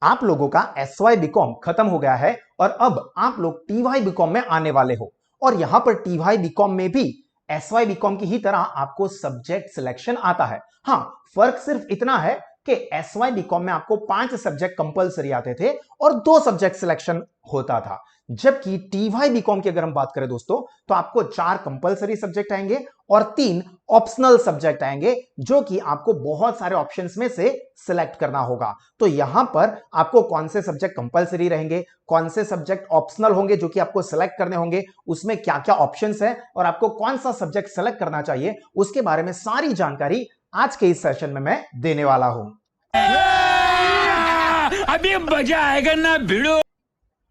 आप लोगों का एसवाई बीकॉम खत्म हो गया है और अब आप लोग टीवाई बीकॉम में आने वाले हो। और यहां पर टीवाई बीकॉम में भी एसवाई बीकॉम की ही तरह आपको सब्जेक्ट सिलेक्शन आता है। हाँ, फर्क सिर्फ इतना है कि एसवाई बीकॉम में आपको 5 सब्जेक्ट कंपलसरी आते थे और 2 सब्जेक्ट सिलेक्शन होता था, जबकि टीवाई बीकॉम की अगर हम बात करें दोस्तों तो आपको 4 कंपलसरी सब्जेक्ट आएंगे और 3 ऑप्शनल सब्जेक्ट आएंगे, जो कि आपको बहुत सारे ऑप्शंस में से सिलेक्ट करना होगा। तो यहां पर आपको कौन से सब्जेक्ट कंपलसरी रहेंगे, कौन से सब्जेक्ट ऑप्शनल होंगे जो कि आपको सिलेक्ट करने होंगे, उसमें क्या क्या ऑप्शंस है और आपको कौन सा सब्जेक्ट सिलेक्ट करना चाहिए, उसके बारे में सारी जानकारी आज के इस सेशन में मैं देने वाला हूं। अभी मजा आएगा ना भिड़ो।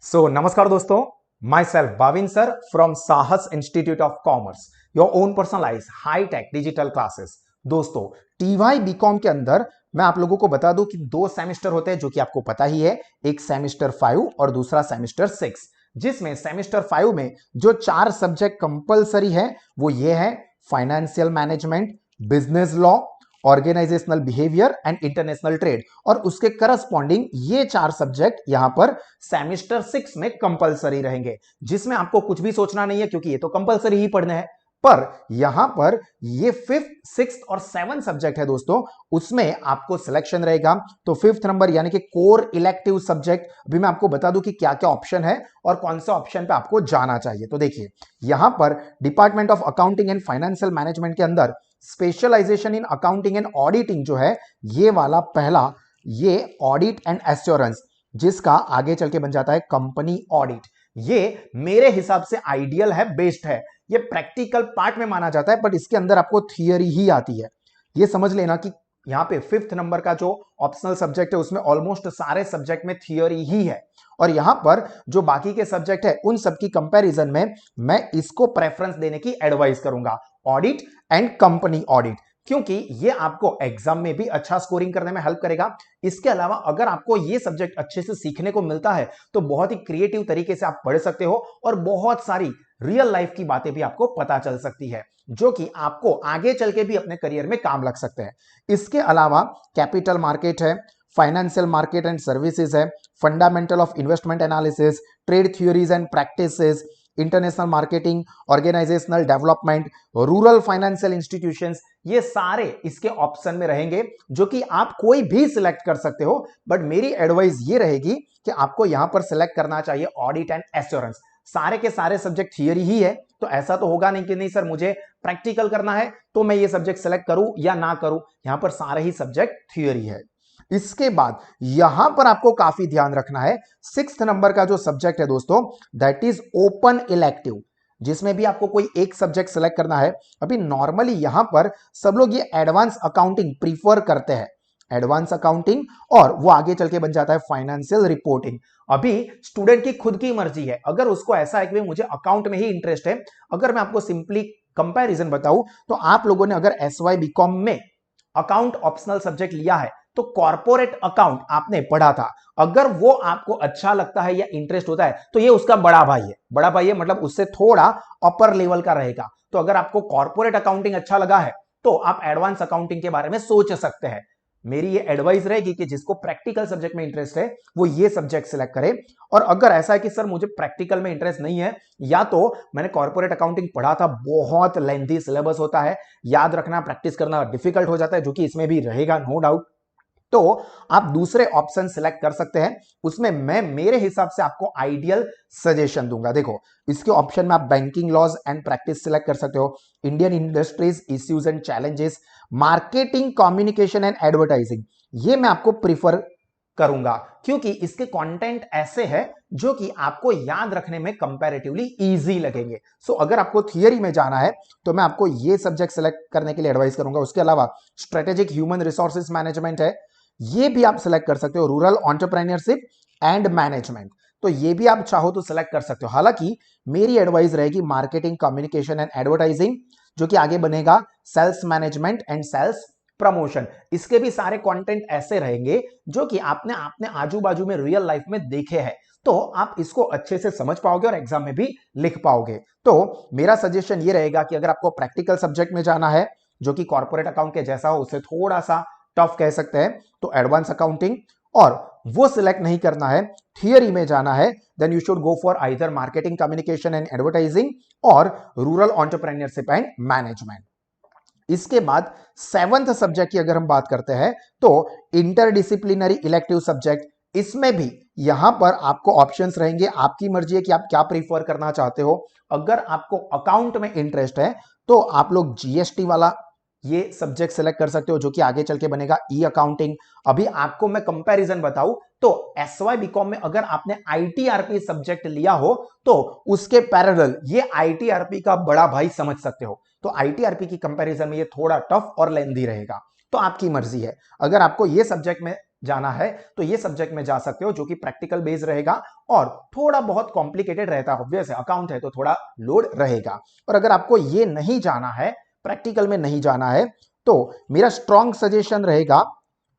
सो नमस्कार दोस्तों, myself Bhavin sir from Sahas institute of commerce, your own personalize high tech digital classes. दोस्तों, टीवाई बीकॉम के अंदर मैं आप लोगों को बता दूं कि 2 सेमेस्टर होते हैं, जो कि आपको पता ही है। एक सेमेस्टर 5 और दूसरा सेमेस्टर 6, जिसमें सेमेस्टर 5 में जो 4 सब्जेक्ट कंपलसरी है वो ये है: financial management, business law, organisational behaviour and international trade. और उसके करस्पॉन्डिंग ये 4 सब्जेक्ट यहां पर सेमेस्टर 6 में कंपलसरी रहेंगे, जिसमें आपको कुछ भी सोचना नहीं है, क्योंकि ये तो कंपलसरी ही पढ़ने हैं। पर यहां पर ये 5th, 6th और 7th सब्जेक्ट है दोस्तों, उसमें आपको सिलेक्शन रहेगा। तो 5th नंबर यानी कि कोर इलेक्टिव सब्जेक्ट, अभी मैं आपको बता दूं कि क्या क्या ऑप्शन है और कौन सा ऑप्शन पे आपको जाना चाहिए। तो देखिए, यहां पर department of accounting and financial management के अंदर specialisation in accounting and auditing जो है, ये वाला पहला, ये ऑडिट एंड एश्योरेंस, जिसका आगे चल के बन जाता है कंपनी ऑडिट, ये मेरे हिसाब से आइडियल है, बेस्ट है। ये प्रैक्टिकल पार्ट में माना जाता है, बट इसके अंदर आपको थियरी ही आती है। ये समझ लेना कि यहां पे 5th नंबर का जो ऑप्शनल सब्जेक्ट है उसमें ऑलमोस्ट सारे सब्जेक्ट में थियरी ही है, और यहां पर जो बाकी के सब्जेक्ट है उन सब की कंपैरिजन में मैं इसको प्रेफरेंस देने की एडवाइस करूंगा, ऑडिट एंड कंपनी ऑडिट, क्योंकि ये आपको एग्जाम में भी अच्छा स्कोरिंग करने में हेल्प करेगा। इसके अलावा अगर आपको ये सब्जेक्ट अच्छे से सीखने को मिलता है तो बहुत ही क्रिएटिव तरीके से आप पढ़ सकते हो और बहुत सारी रियल लाइफ की बातें भी आपको पता चल सकती है, जो कि आपको आगे चल के भी अपने करियर में काम लग सकते हैं। इसके अलावा कैपिटल मार्केट है, फाइनेंशियल मार्केट एंड सर्विसेज है, fundamental of investment analysis, trade theories and practices, international marketing, organisational development, rural financial institutions, ये सारे इसके ऑप्शन में रहेंगे, जो कि आप कोई भी सिलेक्ट कर सकते हो। बट मेरी एडवाइस ये रहेगी कि आपको यहां पर सिलेक्ट करना चाहिए ऑडिट एंड एश्योरेंस। सारे के सारे सब्जेक्ट थियरी ही है, तो ऐसा तो होगा नहीं कि नहीं सर मुझे प्रैक्टिकल करना है तो मैं ये सब्जेक्ट सिलेक्ट करूं या ना करूं। यहां पर सारे ही सब्जेक्ट थियरी है। इसके बाद यहां पर आपको काफी ध्यान रखना है, 6th नंबर का जो सब्जेक्ट है दोस्तों, दैट इज ओपन इलेक्टिव, जिसमें भी आपको कोई एक सब्जेक्ट सिलेक्ट करना है। अभी नॉर्मली यहां पर सब लोग ये एडवांस अकाउंटिंग प्रीफर करते हैं, एडवांस अकाउंटिंग, और वो आगे चल के बन जाता है फाइनेंशियल रिपोर्टिंग। अभी स्टूडेंट की खुद की मर्जी है, अगर उसको ऐसा है कि मुझे अकाउंट में ही इंटरेस्ट है। अगर मैं आपको सिंपली कंपैरिजन बताऊं तो आप लोगों ने अगर एसवाई बीकॉम में अकाउंट ऑप्शनल सब्जेक्ट लिया है तो कॉर्पोरेट अकाउंट आपने पढ़ा था, अगर वो आपको अच्छा लगता है या इंटरेस्ट होता है तो ये उसका बड़ा भाई है। बड़ा भाई है मतलब उससे थोड़ा अपर लेवल का रहेगा। तो अगर आपको कॉर्पोरेट अकाउंटिंग अच्छा लगा है तो आप एडवांस अकाउंटिंग के बारे में सोच सकते हैं। मेरी ये एडवाइस रहेगी कि जिसको प्रैक्टिकल सब्जेक्ट में इंटरेस्ट है वो ये सब्जेक्ट सिलेक्ट करे। और अगर ऐसा है कि सर मुझे प्रैक्टिकल में इंटरेस्ट नहीं है, या तो मैंने कॉर्पोरेट अकाउंटिंग पढ़ा था, बहुत लेंथी सिलेबस होता है, याद रखना प्रैक्टिस करना डिफिकल्ट हो जाता है, जो कि इसमें भी रहेगा नो डाउट, तो आप दूसरे ऑप्शन सिलेक्ट कर सकते हैं। उसमें मैं मेरे हिसाब से आपको आइडियल सजेशन दूंगा। देखो, इसके ऑप्शन में आप banking laws and practice select कर सकते हो, Indian industries issues and challenges, marketing communication and advertising, ये मैं आपको प्रीफर करूंगा, क्योंकि इसके कंटेंट ऐसे हैं जो कि आपको याद रखने में कंपैरेटिवली इजी लगेंगे। सो अगर आपको थियरी में जाना है तो मैं आपको ये सब्जेक्ट सिलेक्ट करने के लिए एडवाइस करूंगा। उसके अलावा स्ट्रेटेजिक ह्यूमन रिसोर्सेज मैनेजमेंट है, ये भी आप सिलेक्ट कर सकते हो, रूरल एंटरप्रेन्योरशिप एंड मैनेजमेंट, तो ये भी आप चाहो तो सिलेक्ट कर सकते हो। हालांकि मेरी एडवाइस रहेगी मार्केटिंग कम्युनिकेशन एंड एडवर्टाइजिंग, जो कि आगे बनेगा sales management and sales promotion. इसके भी सारे कंटेंट ऐसे रहेंगे जो कि आपने अपने आजू बाजू में रियल लाइफ में देखे हैं, तो आप इसको अच्छे से समझ पाओगे और एग्जाम में भी लिख पाओगे। तो मेरा सजेशन ये रहेगा कि अगर आपको प्रैक्टिकल सब्जेक्ट में जाना है जो कि कॉर्पोरेट अकाउंट के जैसा हो, उससे थोड़ा सा टफ कह सकते हैं, तो एडवांस अकाउंटिंग और वो सिलेक्ट नहीं करना है, थियरी में जाना है, then you should go for either marketing communication and advertising or rural entrepreneurship and management. इसके बाद सेवंथ सब्जेक्ट की अगर हम बात करते हैं तो इंटरडिसिप्लिनरी इलेक्टिव सब्जेक्ट, इसमें भी यहां पर आपको ऑप्शंस रहेंगे, आपकी मर्जी है कि आप क्या प्रीफर करना चाहते हो। अगर आपको अकाउंट में इंटरेस्ट है तो आप लोग जीएसटी वाला ये सब्जेक्ट सेलेक्ट कर सकते हो, जो कि आगे चल के बनेगा ई अकाउंटिंग। अभी आपको मैं कंपैरिजन बताऊं तो एसवाई बीकॉम में अगर आपने आईटीआरपी सब्जेक्ट लिया हो तो उसके पैरेलल ये आईटीआरपी का बड़ा भाई समझ सकते हो। तो आईटीआरपी की कंपैरिजन में ये थोड़ा टफ और लेंथी रहेगा, तो आपकी मर्जी है। अगर आपको ये सब्जेक्ट में जाना है तो ये सब्जेक्ट में जा सकते हो, जो कि प्रैक्टिकल बेस रहेगा और थोड़ा बहुत कॉम्प्लिकेटेड रहता है, ऑब्वियस है अकाउंट है तो थोड़ा लोड रहेगा। और अगर आपको ये नहीं जाना है, प्रैक्टिकल में नहीं जाना है, तो मेरा स्ट्रॉन्ग सजेशन रहेगा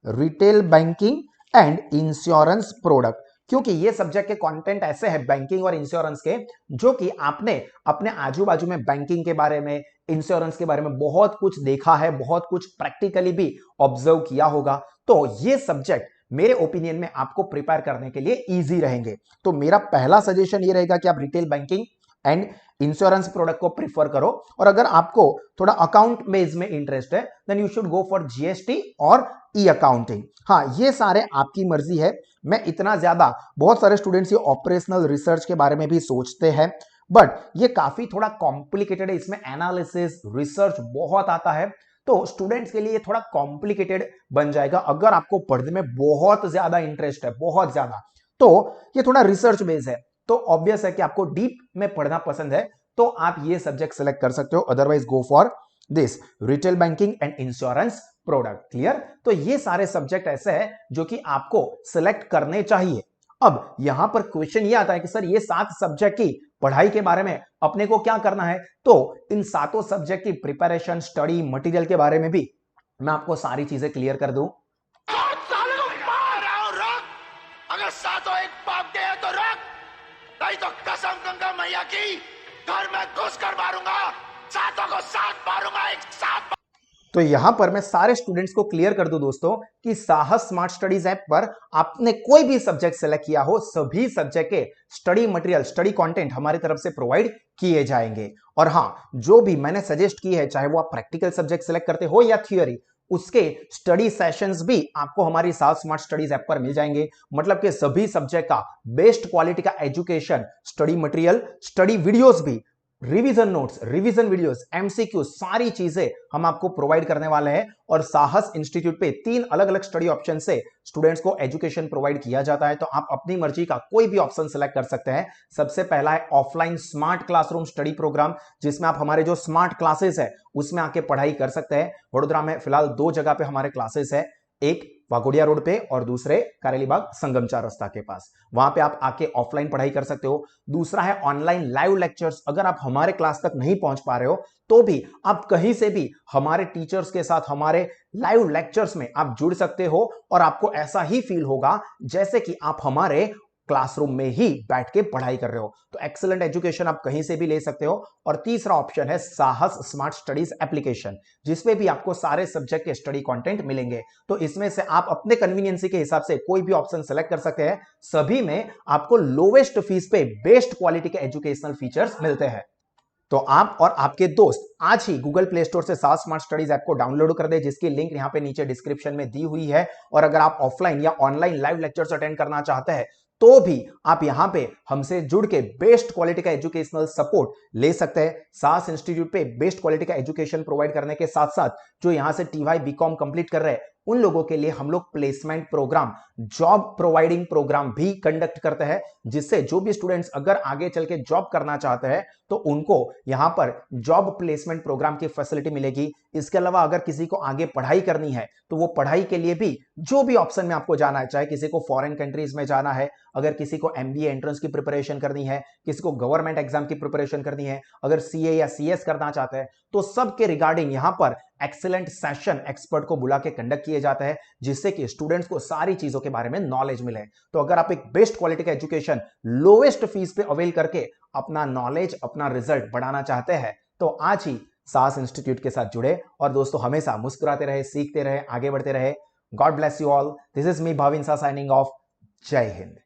retail banking and insurance product, क्योंकि ये सब्जेक्ट के कंटेंट ऐसे हैं बैंकिंग और इंश्योरेंस के, जो कि आपने अपने आजू बाजू में बैंकिंग के बारे में, इंश्योरेंस के बारे में बहुत कुछ देखा है, बहुत कुछ प्रैक्टिकली भी ऑब्जर्व किया होगा। तो ये सब्जेक्ट मेरे ओपिनियन में आपको प्रिपेयर करने के लिए इजी रहेंगे। तो मेरा पहला सजेशन ये रहेगा कि आप retail banking and insurance product को प्रीफर करो। और अगर आपको थोड़ा अकाउंट बेस में इंटरेस्ट है then you should go for GST और ई अकाउंटिंग। हाँ, ये सारे आपकी मर्जी है। मैं इतना ज्यादा, बहुत सारे स्टूडेंट्स ये ऑपरेशनल रिसर्च के बारे में भी सोचते हैं, बट ये काफी थोड़ा कॉम्प्लिकेटेड है, इसमें एनालिसिस रिसर्च बहुत आता है, तो स्टूडेंट्स के लिए थोड़ा कॉम्प्लिकेटेड बन जाएगा। अगर आपको पढ़ने में बहुत ज्यादा इंटरेस्ट है, बहुत ज्यादा, तो ये थोड़ा रिसर्च बेस्ड है, तो ऑब्वियस है कि आपको डीप में पढ़ना पसंद है तो आप ये सब्जेक्ट सेलेक्ट कर सकते हो। Otherwise go for this retail banking and insurance product. Clear? तो ये सारे सब्जेक्ट ऐसे हैं जो कि आपको सिलेक्ट करने चाहिए। अब यहां पर क्वेश्चन ये आता है कि सर ये 7 सब्जेक्ट की पढ़ाई के बारे में अपने को क्या करना है, तो इन 7 सब्जेक्ट की प्रिपरेशन, स्टडी मटेरियल के बारे में भी मैं आपको सारी चीजें क्लियर कर दूं। अगर सातों एक बाप के हैं तो रख, नहीं तो कसम गंगा मैया की घर में घुस कर मारूंगा, सातों को साथ मारूंगा, एक साथ। तो यहां पर मैं सारे स्टूडेंट्स को क्लियर कर दूं दोस्तों कि साहस स्मार्ट स्टडीज ऐप पर आपने कोई भी सब्जेक्ट सेलेक्ट किया हो, सभी सब्जेक्ट के स्टडी मटेरियल, स्टडी कंटेंट हमारी तरफ से प्रोवाइड किए जाएंगे। और हां, जो भी मैंने सजेस्ट की है, चाहे वो आप प्रैक्टिकल सब्जेक्ट सेलेक्ट करते हो या थियोरी, उसके स्टडी सेशंस भी आपको हमारी साहस स्मार्ट स्टडीज ऐप पर मिल जाएंगे। मतलब कि सभी सब्जेक्ट का बेस्ट क्वालिटी का education, study material, study videos भी, revision notes, revision videos, MCQ, सारी चीजें हम आपको प्रोवाइड करने वाले हैं। और साहस इंस्टीट्यूट पे 3 अलग अलग स्टडी ऑप्शन से स्टूडेंट्स को एजुकेशन प्रोवाइड किया जाता है, तो आप अपनी मर्जी का कोई भी ऑप्शन सेलेक्ट कर सकते हैं। सबसे पहला है offline smart classroom study program, जिसमें आप हमारे जो स्मार्ट क्लासेस है उसमें आके पढ़ाई कर सकते हैं। वडोदरा में फिलहाल 2 जगह पे हमारे क्लासेस है, एक वाघोडिया रोड पे और दूसरे कारेलीबाग संगम 4 रास्ता के पास, वहां पे आप आके ऑफलाइन पढ़ाई कर सकते हो। दूसरा है ऑनलाइन लाइव लेक्चर्स, अगर आप हमारे क्लास तक नहीं पहुंच पा रहे हो तो भी आप कहीं से भी हमारे टीचर्स के साथ हमारे लाइव लेक्चर्स में आप जुड़ सकते हो और आपको ऐसा ही फील होगा जैसे कि आप हमारे क्लासरूम में ही बैठ के पढ़ाई कर रहे हो। तो एक्सीलेंट एजुकेशन आप कहीं से भी ले सकते हो। और तीसरा ऑप्शन है साहस स्मार्ट स्टडीज एप्लीकेशन, जिसमें भी आपको सारे सब्जेक्ट के स्टडी कंटेंट मिलेंगे। तो इसमें से आप अपने कन्वीनियंस के हिसाब से कोई भी ऑप्शन सेलेक्ट कर सकते हैं। सभी में आपको लोवेस्ट फीस पे बेस्ट क्वालिटी के एजुकेशनल फीचर्स मिलते हैं। तो आप और आपके दोस्त आज ही गूगल प्ले स्टोर से साहस स्मार्ट स्टडीज ऐप को डाउनलोड कर दे, जिसकी लिंक यहां पे नीचे डिस्क्रिप्शन में दी हुई है। और अगर आप ऑफलाइन या ऑनलाइन लाइव लेक्चर्स अटेंड करना चाहते हैं तो भी आप यहां पे हमसे जुड़ के बेस्ट क्वालिटी का एजुकेशनल सपोर्ट ले सकते हैं। साहस इंस्टीट्यूट पे बेस्ट क्वालिटी का एजुकेशन प्रोवाइड करने के साथ साथ जो यहां से टीवाई बीकॉम कंप्लीट कर रहे हैं उन लोगों के लिए हम लोग placement program, job providing program भी कंडक्ट करते हैं, जिससे जो भी स्टूडेंट्स अगर आगे चल के जॉब करना चाहते हैं तो उनको यहां पर जॉब प्लेसमेंट प्रोग्राम की फैसिलिटी मिलेगी। इसके अलावा अगर किसी को आगे पढ़ाई करनी है तो वो पढ़ाई के लिए भी जो भी ऑप्शन में आपको जाना है, चाहे किसी को फॉरेन कंट्रीज में जाना है, अगर किसी को एमबीए एंट्रेंस की प्रिपरेशन करनी है, किसी को गवर्नमेंट एग्जाम की प्रिपरेशन करनी है, अगर सीए या सीएस करना चाहते हैं, तो सबके रिगार्डिंग यहां पर एक्सीलेंट सेशन एक्सपर्ट को बुला के कंडक्ट किए जाते हैं, जिससे कि स्टूडेंट्स को सारी चीजों के बारे में नॉलेज मिले। तो अगर आप एक बेस्ट क्वालिटी का एजुकेशन लोएस्ट फीस पे अवेल करके अपना नॉलेज, अपना रिजल्ट बढ़ाना चाहते हैं तो आज ही साहस इंस्टीट्यूट के साथ जुड़े और दोस्तों हमेशा मुस्कुराते रहे, सीखते रहे, आगे बढ़ते रहे। God bless you all. This is me Bhavin सा साइनिंग ऑफ। जय हिंद।